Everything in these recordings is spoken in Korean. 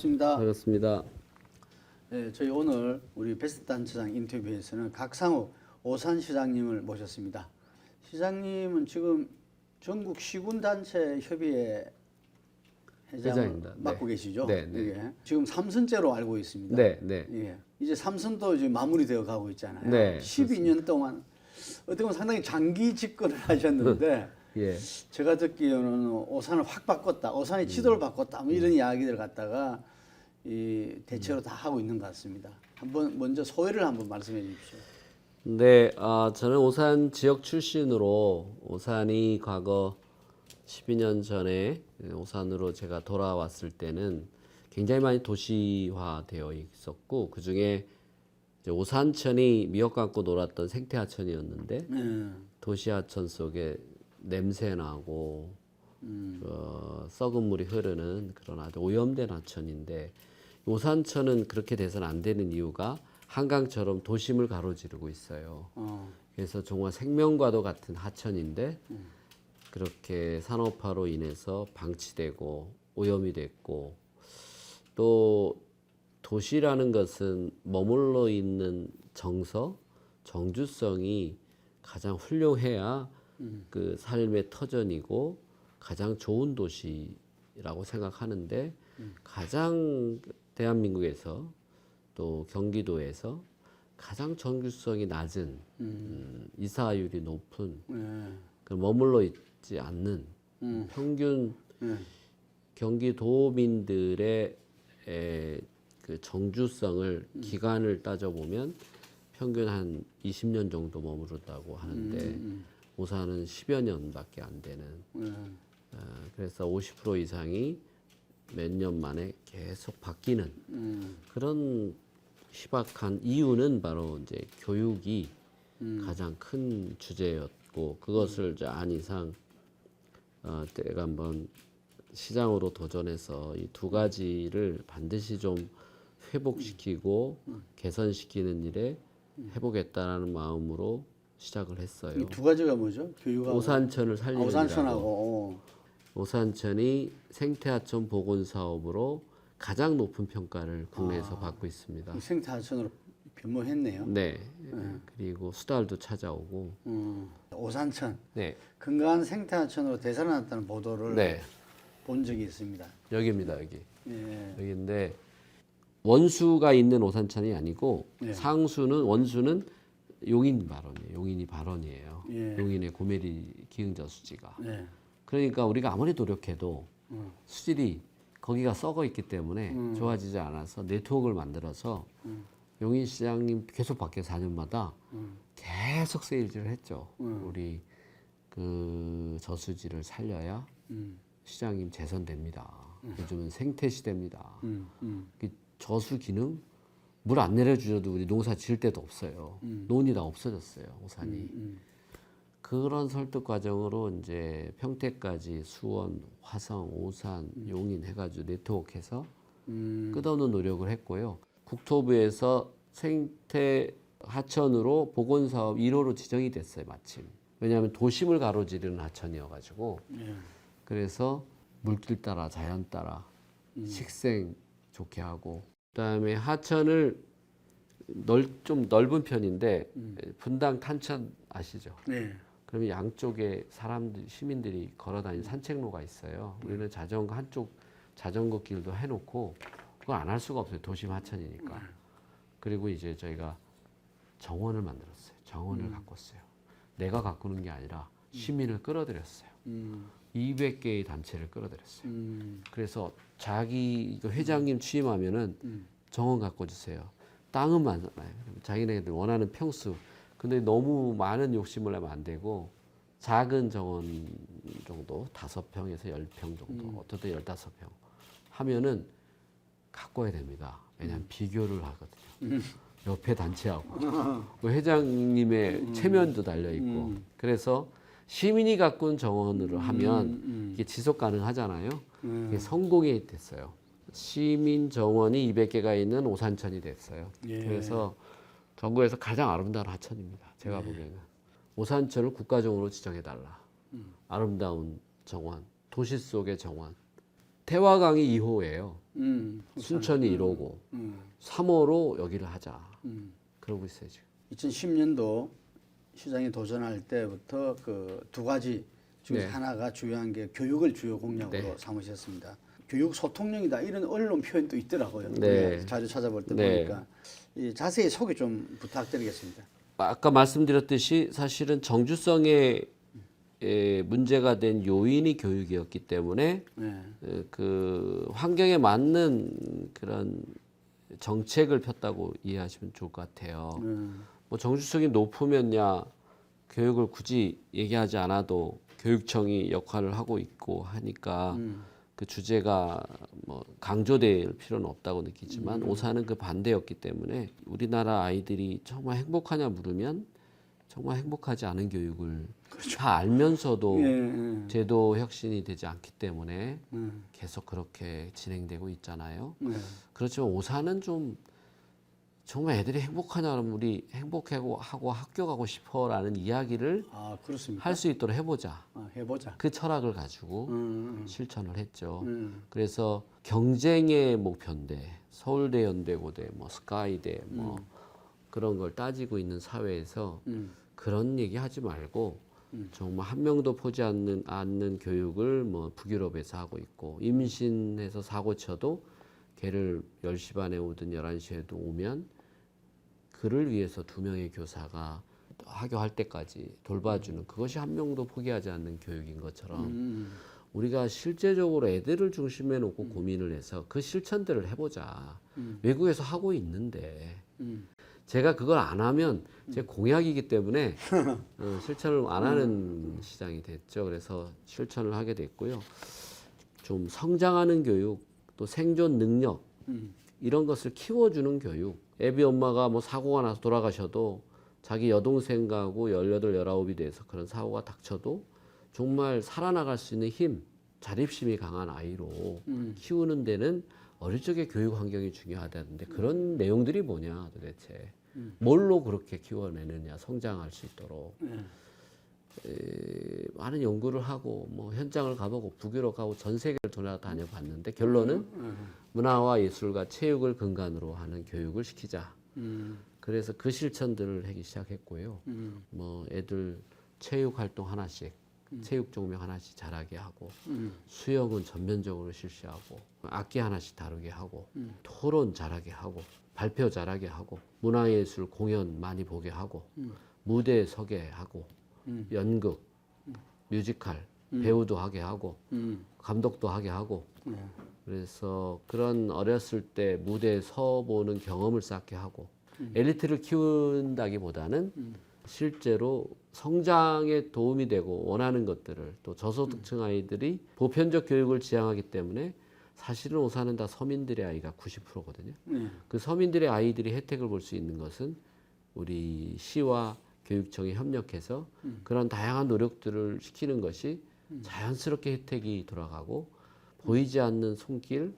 반갑습니다. 반갑습니다. 네, 저희 오늘 우리 베스트단체장 인터뷰에서는 각상욱 오산시장님을 모셨습니다. 시장님은 지금 전국 시군단체 협의회 회장을 회장입니다. 맡고 네. 계시죠? 네, 네. 예. 지금 3선째로 알고 있습니다. 네, 네. 예. 이제 3선도 이제 마무리되어 가고 있잖아요. 네, 12년 동안 어떻게 보면 상당히 장기 집권을 하셨는데 예. 제가 듣기로는 오산을 확 바꿨다, 오산의 지도를 바꿨다, 뭐 이런 이야기들 갖다가 이 대체로 다 하고 있는 것 같습니다. 한번 먼저 소회를 한번 말씀해 주십시오. 네, 저는 오산 지역 출신으로 오산이 과거 12년 전에 오산으로 제가 돌아왔을 때는 굉장히 많이 도시화되어 있었고 그 중에 오산천이 미역 감고 놀았던 생태하천이었는데 도시하천 속에 냄새 나고 썩은 물이 흐르는 그런 아주 오염된 하천인데 오산천은 그렇게 돼서는 안 되는 이유가 한강처럼 도심을 가로지르고 있어요. 그래서 정말 생명과도 같은 하천인데 그렇게 산업화로 인해서 방치되고 오염이 됐고 또 도시라는 것은 머물러 있는 정서, 정주성이 가장 훌륭해야 그 삶의 터전이고 가장 좋은 도시라고 생각하는데 가장 대한민국에서 또 경기도에서 가장 정주성이 낮은 이사율이 높은 머물러 있지 않는 평균 경기도민들의 그 정주성을 기간을 따져보면 평균 한 20년 정도 머무른다고 하는데 오산은 10여 년밖에 안 되는 그래서 50% 이상이 몇 년 만에 계속 바뀌는 그런 희박한 이유는 바로 이제 교육이 가장 큰 주제였고 그것을 이제 안 이상 제가 한번 시장으로 도전해서 이 두 가지를 반드시 좀 회복시키고 개선시키는 일에 해보겠다라는 마음으로 시작을 했어요. 이 두 가지가 뭐죠? 교육하고 오산천을 살리는 오산천하고 오산천이 생태하천 복원 사업으로 가장 높은 평가를 국내에서 받고 있습니다. 생태하천으로 변모했네요. 네. 그리고 수달도 찾아오고. 오산천 네. 건강한 생태하천으로 되살아났다는 보도를 네. 본 적이 있습니다. 여기입니다. 여기. 예. 여기인데 원수가 있는 오산천이 아니고 네. 상수는 원수는 용인 발원이에요. 용인이 발원이에요. 예. 용인의 고메리 기흥자 수지가. 네. 그러니까 우리가 아무리 노력해도 수질이 거기가 썩어 있기 때문에 좋아지지 않아서 네트워크를 만들어서 용인 시장님 계속 밖에 4년마다 계속 세일즈를 했죠. 우리 그 저수지를 살려야 시장님 재선됩니다. 요즘은 생태 시대입니다. 저수 기능 물 안 내려주셔도 우리 농사 지을 데도 없어요. 논이 다 없어졌어요. 오산이. 그런 설득 과정으로 이제 평택까지 수원, 화성, 오산, 용인 해가지고 네트워크해서 끝없는 노력을 했고요. 국토부에서 생태 하천으로 복원 사업 1호로 지정이 됐어요. 마침. 왜냐하면 도심을 가로지르는 하천이어가지고 그래서 물길 따라 자연 따라 식생 좋게 하고 그다음에 하천을 좀 넓은 편인데 분당 탄천 아시죠? 네. 그러면 양쪽에 사람들 시민들이 걸어다니는 산책로가 있어요. 우리는 자전거 한쪽 자전거 길도 해놓고 그걸 안 할 수가 없어요. 도심 하천이니까. 그리고 이제 저희가 정원을 만들었어요. 정원을 가꿨어요. 내가 가꾸는 게 아니라 시민을 끌어들였어요. 200개의 단체를 끌어들였어요. 그래서 자기 회장님 취임하면은 정원 가꿔주세요. 땅은 많아요. 자기네들 원하는 평수. 근데 너무 많은 욕심을 내면 안 되고 작은 정원 정도 5평에서 10평 정도 어떨 때 15평 하면은 가꿔야 됩니다. 왜냐하면 비교를 하거든요. 옆에 단체하고 회장님의 체면도 달려있고 그래서 시민이 가꾼 정원으로 하면 이게 지속 가능하잖아요. 이게 성공이 됐어요. 시민 정원이 200개가 있는 오산천이 됐어요. 예. 그래서 전국에서 가장 아름다운 하천입니다. 제가 보기에는 오산천을 국가정원으로 지정해달라. 아름다운 정원, 도시 속의 정원. 태화강이 2호예요. 순천이 이러고 3호로 여기를 하자. 그러고 있어요 지금. 2010년도 시장에 도전할 때부터 그 두 가지 중에 네. 하나가 중요한 게 교육을 주요 공약으로 네. 삼으셨습니다. 교육 소통령이다 이런 언론 표현도 있더라고요. 네. 우리가 자료 찾아볼 때 네. 보니까 이 자세히 소개 좀 부탁드리겠습니다. 아까 말씀드렸듯이 사실은 정주성에 문제가 된 요인이 교육이었기 때문에 네. 그 환경에 맞는 그런 정책을 폈다고 이해하시면 좋을 것 같아요. 뭐 정주성이 높으면야 교육을 굳이 얘기하지 않아도 교육청이 역할을 하고 있고 하니까 그 주제가 뭐 강조될 필요는 없다고 느끼지만 오사는 그 반대였기 때문에 우리나라 아이들이 정말 행복하냐 물으면 정말 행복하지 않은 교육을 다 알면서도 예, 제도 혁신이 되지 않기 때문에 계속 그렇게 진행되고 있잖아요. 그렇지만 오사는 좀 정말 애들이 행복하냐 그러면 우리 행복하고 하고 학교 가고 싶어라는 이야기를 아 그렇습니까? 할 수 있도록 해보자. 해보자. 그 철학을 가지고 실천을 했죠. 음. 그래서 경쟁의 목표인데 서울대, 연대고대, 뭐 스카이대, 뭐 그런 걸 따지고 있는 사회에서 그런 얘기 하지 말고 정말 한 명도 포지 않는 교육을 뭐 북유럽에서 하고 있고 임신해서 사고 쳐도 걔를 10시 반에 오든 11시에도 오면 그를 위해서 2명의 교사가 하교할 때까지 돌봐주는 그것이 한 명도 포기하지 않는 교육인 것처럼 우리가 실제적으로 애들을 중심에 놓고 고민을 해서 그 실천들을 해보자. 외국에서 하고 있는데 제가 그걸 안 하면 제 공약이기 때문에 실천을 안 하는 시장이 됐죠. 그래서 실천을 하게 됐고요. 좀 성장하는 교육, 또 생존 능력 이런 것을 키워주는 교육. 애비 엄마가 뭐 사고가 나서 돌아가셔도 자기 여동생하고 18, 19이 돼서 그런 사고가 닥쳐도 정말 살아나갈 수 있는 힘, 자립심이 강한 아이로 키우는 데는 어릴 적에 교육 환경이 중요하다는데 그런 내용들이 뭐냐 도대체. 뭘로 그렇게 키워내느냐 성장할 수 있도록. 많은 연구를 하고 뭐 현장을 가보고 북유럽 가고 전 세계를 돌아다녀봤는데 결론은 문화와 예술과 체육을 근간으로 하는 교육을 시키자. 그래서 그 실천들을 하기 시작했고요. 뭐 애들 체육 활동 하나씩, 체육 종목 하나씩 잘하게 하고, 수영은 전면적으로 실시하고, 악기 하나씩 다루게 하고, 토론 잘하게 하고, 발표 잘하게 하고, 문화예술 공연 많이 보게 하고, 무대에 서게 하고, 연극, 뮤지컬, 배우도 하게 하고, 감독도 하게 하고, 그래서 그런 어렸을 때 무대에 서보는 경험을 쌓게 하고, 엘리트를 키운다기보다는 실제로 성장에 도움이 되고 원하는 것들을 또 저소득층 아이들이 보편적 교육을 지향하기 때문에 사실은 오사는 다 서민들의 아이가 90%거든요. 그 서민들의 아이들이 혜택을 볼 수 있는 것은 우리 시와 교육청이 협력해서 그런 다양한 노력들을 시키는 것이 자연스럽게 혜택이 돌아가고 보이지 않는 손길,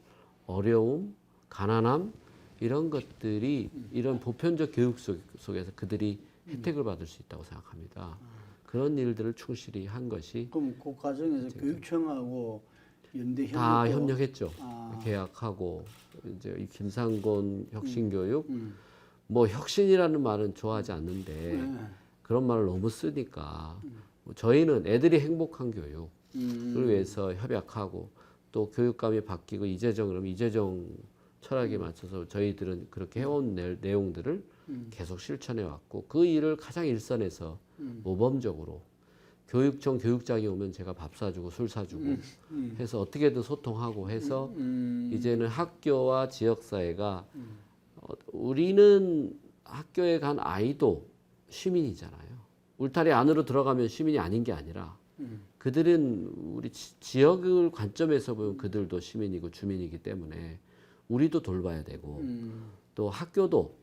어려움, 가난함 이런 것들이 이런 보편적 교육 속에서 그들이 혜택을 받을 수 있다고 생각합니다. 그런 일들을 충실히 한 것이 그럼 그 과정에서 교육청하고 연대 다 협력도- 협력했죠. 계약하고 이제 이 김상곤 혁신교육 뭐 혁신이라는 말은 좋아하지 않는데 그런 말을 너무 쓰니까 뭐 저희는 애들이 행복한 교육을 위해서 협약하고 또 교육감이 바뀌고 이재정 그러면 이재정 철학에 맞춰서 저희들은 그렇게 해온 내용들을 계속 실천해 왔고 그 일을 가장 일선에서 모범적으로 교육청 교육장이 오면 제가 밥 사주고 술 사주고 해서 어떻게든 소통하고 해서 이제는 학교와 지역사회가 우리는 학교에 간 아이도 시민이잖아요. 울타리 안으로 들어가면 시민이 아닌 게 아니라 그들은 우리 지역을 관점에서 보면 그들도 시민이고 주민이기 때문에 우리도 돌봐야 되고 또 학교도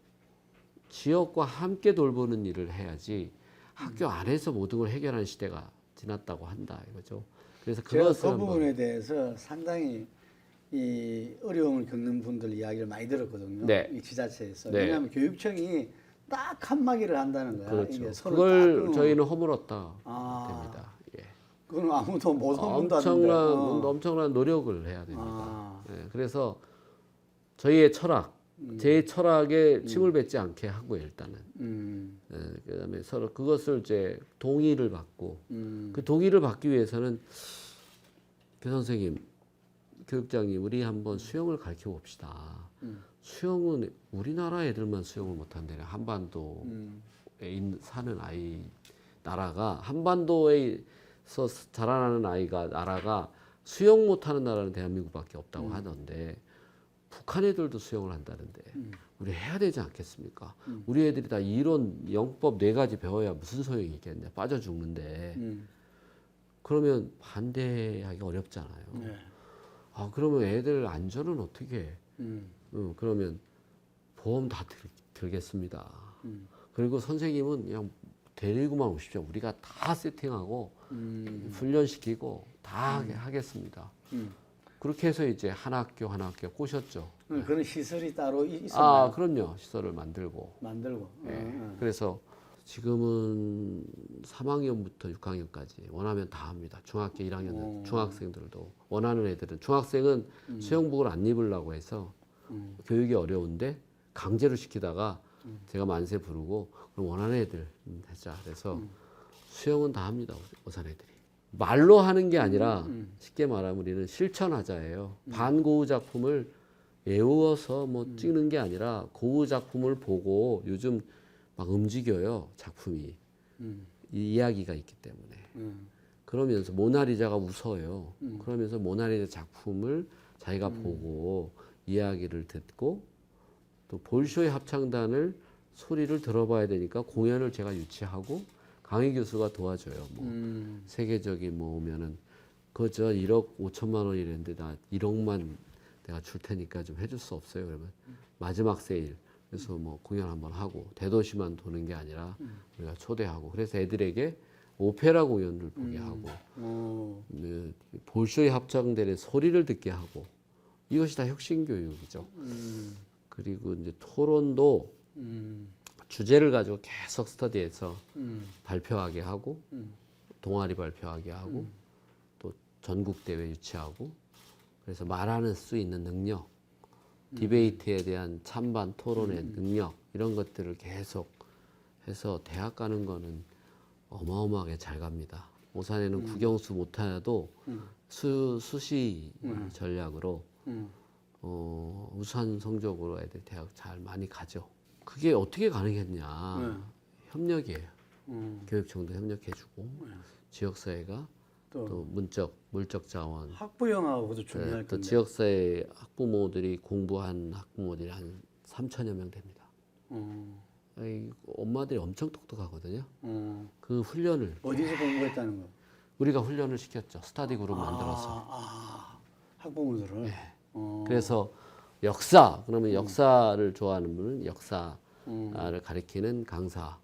지역과 함께 돌보는 일을 해야지 학교 안에서 모든 걸 해결하는 시대가 지났다고 한다 이거죠. 그래서 제가 그것을 그 한번 부분에 대해서 상당히 이 어려움을 겪는 분들 이야기를 많이 들었거든요. 네. 이 지자체에서. 네. 왜냐하면 교육청이 딱 한마디를 한다는 거야. 그렇죠. 이게 서로 그걸 딱 저희는 허물었다 아. 됩니다. 예. 그건 아무도 못 한다는데. 엄청난 노력을 해야 됩니다. 아. 예. 그래서 저희의 철학, 제 철학에 침을 뱉지 않게 하고요, 일단은. 예, 그다음에 서로 그것을 이제 동의를 받고 그 동의를 받기 위해서는 교 선생님, 교육장님, 우리 한번 수영을 가르쳐 봅시다. 수영은 우리나라 애들만 수영을 못한대요. 한반도에 사는 아이 나라가 한반도에서 자라나는 아이가 나라가 수영 못하는 나라는 대한민국밖에 없다고 하던데 북한 애들도 수영을 한다는데 우리 해야 되지 않겠습니까? 우리 애들이 다 이론, 영법 4가지 배워야 무슨 소용이 있겠냐? 빠져 죽는데 그러면 반대하기 어렵잖아요. 네. 아 그러면 애들 안전은 어떻게 해? 그러면 보험 다 들겠습니다. 그리고 선생님은 그냥 데리고만 오십시오. 우리가 다 세팅하고 훈련시키고 다 하겠습니다. 그렇게 해서 이제 한 학교 꼬셨죠. 그런 시설이 따로 아 있었나요? 그럼요. 시설을 만들고. 만들고. 그래서 지금은 3학년부터 6학년까지 원하면 다 합니다. 중학교 1학년 중학생들도 원하는 애들은 중학생은 수영복을 안 입으려고 해서 교육이 어려운데 강제로 시키다가 제가 만세 부르고 그럼 원하는 애들 하자. 그래서 수영은 다 합니다. 오산 애들이. 말로 하는 게 아니라 쉽게 말하면 우리는 실천하자예요. 반고우 작품을 외워서 뭐 찍는 게 아니라 고우 작품을 보고 요즘 막 움직여요. 작품이. 이 이야기가 있기 때문에. 그러면서 모나리자가 웃어요. 그러면서 모나리자 작품을 자기가 보고 이야기를 듣고 또 볼쇼이 합창단을 소리를 들어봐야 되니까 공연을 제가 유치하고 강희 교수가 도와줘요. 뭐 세계적인 뭐 오면은 그저 1억 5천만 원이랬는데 나 1억만 내가 줄 테니까 좀 해줄 수 없어요. 그러면 마지막 세일 그래서 뭐 공연 한번 하고 대도시만 도는 게 아니라 우리가 초대하고 그래서 애들에게 오페라 공연을 보게 하고 네, 볼쇼이 합창단의 소리를 듣게 하고 이것이 다 혁신 교육이죠. 그리고 이제 토론도 주제를 가지고 계속 스터디해서 발표하게 하고 동아리 발표하게 하고 또 전국 대회 유치하고 그래서 말하는 수 있는 능력, 디베이트에 대한 찬반 토론의 능력 이런 것들을 계속 해서 대학 가는 거는 어마어마하게 잘 갑니다. 오산에는 국영수 못해도 수시 전략으로 우수한 성적으로 애들 대학 잘 많이 가죠. 그게 어떻게 가능했냐? 협력이에요. 교육청도 협력해주고 지역사회가 또 물적 자원, 학부형하고도 중요할 또 건데. 지역사회 학부모들이 공부한 학부모들이 한 3천여 명 됩니다. 엄마들이 엄청 똑똑하거든요. 그 훈련을 어디서 공부했다는 거? 우리가 훈련을 시켰죠. 스터디 그룹 만들어서. 학부모들을. 네. 어. 그래서 역사 그러면 역사를 좋아하는 분은 역사를 가리키는 강사.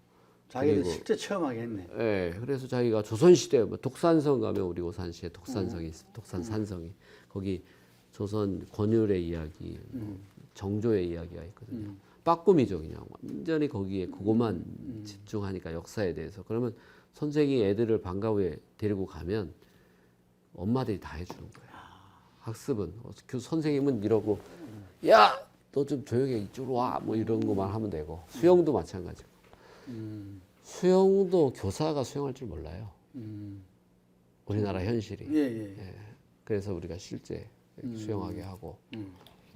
자기들 그리고 실제 체험하게 했네. 예, 그래서 자기가 조선시대 뭐 독산성 가면 우리 오산시에 독산성이 있어, 독산산성이 거기 조선 권율의 이야기, 정조의 이야기가 있거든요. 빠꿈이죠 그냥 완전히 거기에 그것만 집중하니까 역사에 대해서 그러면 선생이 애들을 방과 후에 데리고 가면 엄마들이 다 해주는 거예요. 학습은 선생님은 이러고 야 너 좀 조용히 이쪽으로 와 뭐 이런 것만 하면 되고 수영도 마찬가지고 수영도 교사가 수영할 줄 몰라요. 우리나라 현실이. 예. 그래서 우리가 실제 수영하게 하고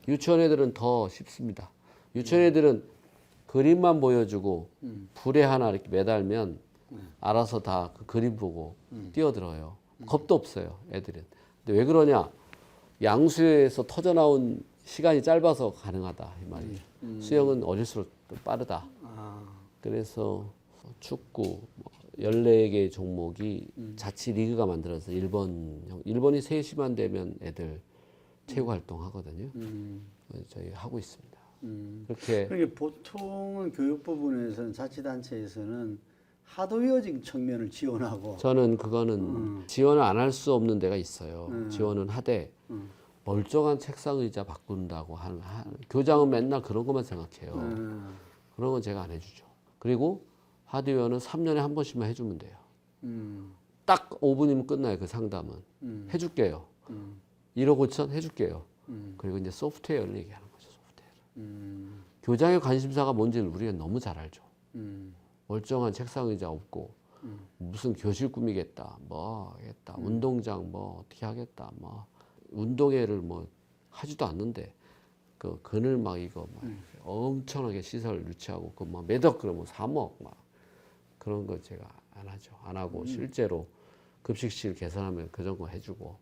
유치원 애들은 더 쉽습니다. 유치원 애들은 그림만 보여주고 불에 하나 이렇게 매달면 알아서 다 그 그림 보고 뛰어들어요. 겁도 없어요 애들은. 근데 왜 그러냐? 양수에서 터져 나온 시간이 짧아서 가능하다 이 말이에요. 수영은 어릴수록 빠르다. 그래서 축구 14개 종목이 자치 리그가 만들어서 일본이 3시만 되면 애들 체육 활동 하거든요. 저희 하고 있습니다. 그렇게 그러니까 보통은 교육 부분에서는 자치단체에서는 하드웨어적인 측면을 지원하고 저는 그거는 지원을 안 할 수 없는 데가 있어요. 지원은 하되 멀쩡한 책상 의자 바꾼다고 하는 교장은 맨날 그런 것만 생각해요. 그런 건 제가 안 해주죠. 그리고 하드웨어는 3년에 한 번씩만 해주면 돼요. 딱 5분이면 끝나요. 그 상담은. 해줄게요. 1억 5천 해줄게요. 그리고 이제 소프트웨어를 얘기하는 거죠. 교장의 관심사가 뭔지를 우리가 너무 잘 알죠. 음. 멀쩡한 책상 의자 없고 무슨 교실 꾸미겠다, 뭐 하겠다, 운동장 뭐 어떻게 하겠다, 뭐 운동회를 뭐 하지도 않는데 그 그늘 막 이거 막 엄청나게 시설 유치하고 그 뭐 매덕 그러면 3억 막 그런 거 제가 안 하죠. 안 하고 실제로 급식실 개선하면 그 정도 해주고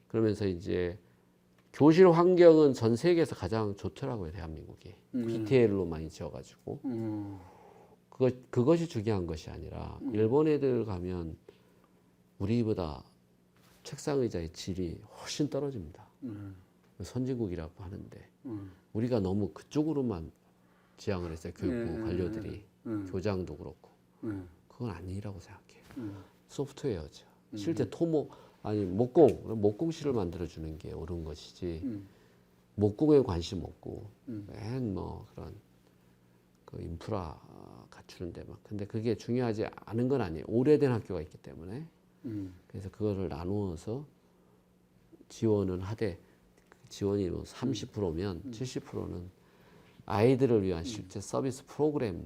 그러면서 이제 교실 환경은 전 세계에서 가장 좋더라고요, 대한민국이. PTL로 많이 지어가지고. 그것이 중요한 것이 아니라 일본 애들 가면 우리보다 책상 의자의 질이 훨씬 떨어집니다. 선진국이라고 하는데 우리가 너무 그쪽으로만 지향을 했어요. 교육부 관료들이 교장도 그렇고 그건 아니라고 생각해요. 소프트웨어죠. 실제 토목 아니 목공실을 만들어 주는 게 옳은 것이지 목공에 관심 없고 맨 뭐 그런 그 인프라 갖추는 데만. 근데 그게 중요하지 않은 건 아니에요. 오래된 학교가 있기 때문에. 그래서 그거를 나누어서 지원은 하되 지원이 뭐 30%면 70%는 아이들을 위한 실제 서비스 프로그램이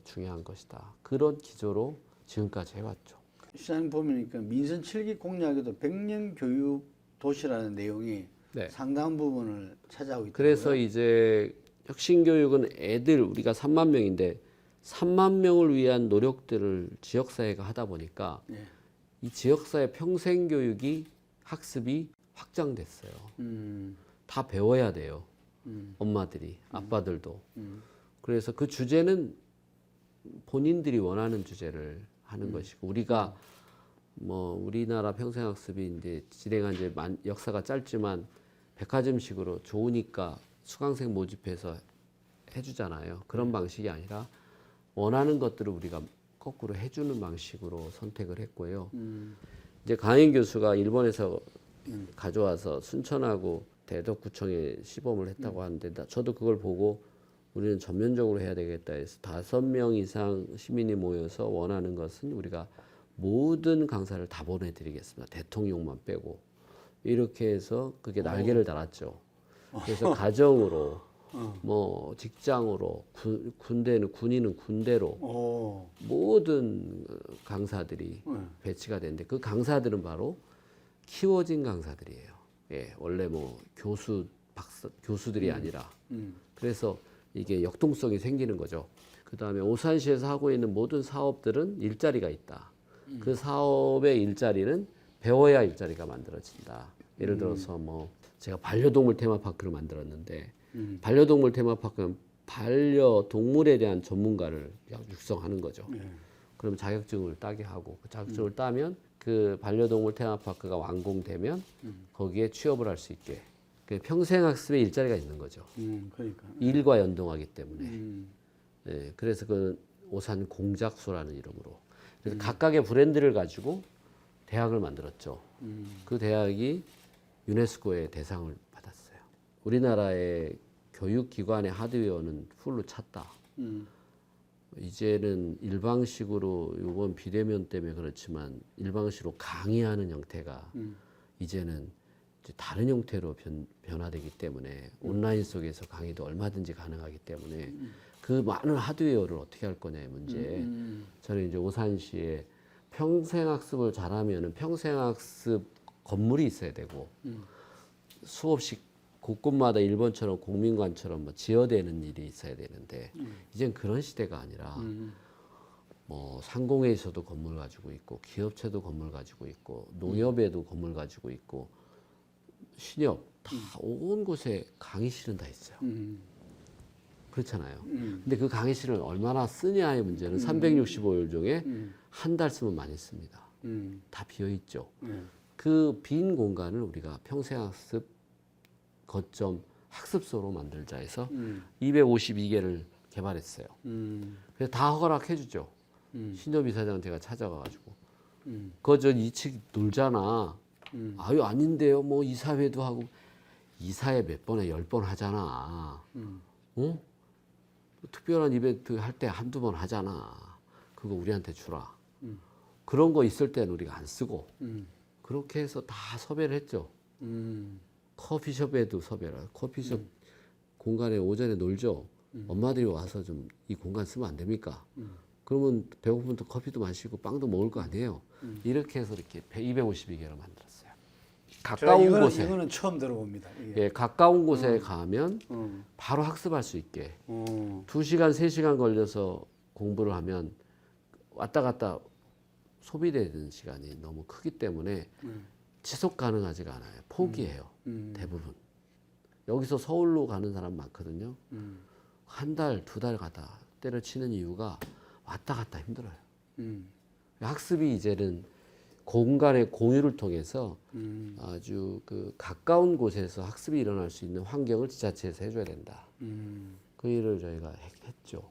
중요한 것이다. 그런 기조로 지금까지 해왔죠. 시장님 보니까 민선 7기 공약에도 100년 교육 도시라는 내용이 네. 상당 부분을 차지하고 있더라고요. 그래서 이제 혁신교육은 애들 우리가 3만 명인데 3만 명을 위한 노력들을 지역사회가 하다 보니까 네. 이 지역사회 평생교육이 학습이 확장됐어요. 다 배워야 돼요. 엄마들이, 아빠들도. 그래서 그 주제는 본인들이 원하는 주제를 하는 것이고 우리가 뭐 우리나라 평생학습이 이제 진행한 지 역사가 짧지만 백화점식으로 좋으니까 수강생 모집해서 해주잖아요. 그런 방식이 아니라 원하는 것들을 우리가 거꾸로 해주는 방식으로 선택을 했고요. 이제 강인 교수가 일본에서 가져와서 순천하고 대덕구청에 시범을 했다고 하는데 저도 그걸 보고 우리는 전면적으로 해야 되겠다 해서 5명 이상 시민이 모여서 원하는 것은 우리가 모든 강사를 다 보내드리겠습니다. 대통령만 빼고. 이렇게 해서 그게 날개를 달았죠. 그래서 가정으로, 뭐 직장으로, 군대는 군인은 군대로 모든 강사들이 배치가 됐는데 그 강사들은 바로 키워진 강사들이에요. 예, 원래 뭐 교수들이 아니라. 그래서 이게 역동성이 생기는 거죠. 그 다음에 오산시에서 하고 있는 모든 사업들은 일자리가 있다. 그 사업의 일자리는 배워야 일자리가 만들어진다. 예를 들어서 뭐 제가 반려동물 테마파크를 만들었는데 반려동물 테마파크는 반려동물에 대한 전문가를 육성하는 거죠. 그럼 자격증을 따게 하고 그 자격증을 따면 그 반려동물 테마파크가 완공되면 거기에 취업을 할 수 있게 평생학습의 일자리가 있는 거죠. 그러니까. 일과 연동하기 때문에. 네, 그래서 그 오산 공작소라는 이름으로. 그래서 각각의 브랜드를 가지고 대학을 만들었죠. 그 대학이 유네스코의 대상을 받았어요. 우리나라의 교육기관의 하드웨어는 풀로 찼다. 이제는 일방식으로 이번 비대면 때문에 그렇지만 일방식으로 강의하는 형태가 이제는 이제 다른 형태로 변화되기 때문에 온라인 속에서 강의도 얼마든지 가능하기 때문에 그 많은 하드웨어를 어떻게 할 거냐의 문제. 저는 이제 오산시에 평생학습을 잘하면은 평생학습 건물이 있어야 되고 수업식 곳곳마다 일본처럼 공민관처럼 뭐 지어대는 일이 있어야 되는데 이젠 그런 시대가 아니라 뭐 상공회에서도 건물 가지고 있고 기업체도 건물 가지고 있고 농협에도 건물 가지고 있고 신협 다 온 곳에 강의실은 다 있어요. 그렇잖아요. 근데 그 강의실을 얼마나 쓰냐의 문제는 365일 중에 한 달 쓰면 많이 씁니다. 다 비어 있죠. 그 빈 공간을 우리가 평생학습 거점 학습소로 만들자 해서 252개를 개발했어요. 그래서 다 허락해 주죠. 신협 이사장 제가 찾아가가지고 그거 저 2층 놀잖아. 아유 아닌데요. 뭐 이사회도 하고 이사회 몇 번에 10번 하잖아. 어? 특별한 이벤트 할 때 한두 번 하잖아. 그거 우리한테 주라. 그런 거 있을 때는 우리가 안 쓰고 그렇게 해서 다 섭외를 했죠. 커피숍에도 섭외를 커피숍 공간에 오전에 놀죠. 엄마들이 와서 좀 이 공간 쓰면 안 됩니까? 그러면 배고프면 또 커피도 마시고 빵도 먹을 거 아니에요. 이렇게 해서 이렇게 252개로 만들었어요. 가까운 곳에 이거는 처음 들어봅니다. 이게. 예, 가까운 곳에 가면 음. 바로 학습할 수 있게 어. 2시간, 3시간 걸려서 공부를 하면 왔다 갔다 소비되는 시간이 너무 크기 때문에 지속 가능하지가 않아요. 포기해요. 대부분. 여기서 서울로 가는 사람 많거든요. 한 달, 2달 가다 때려치는 이유가 왔다 갔다 힘들어요. 학습이 이제는 공간의 공유를 통해서 아주 그 가까운 곳에서 학습이 일어날 수 있는 환경을 지자체에서 해줘야 된다. 그 일을 저희가 했죠.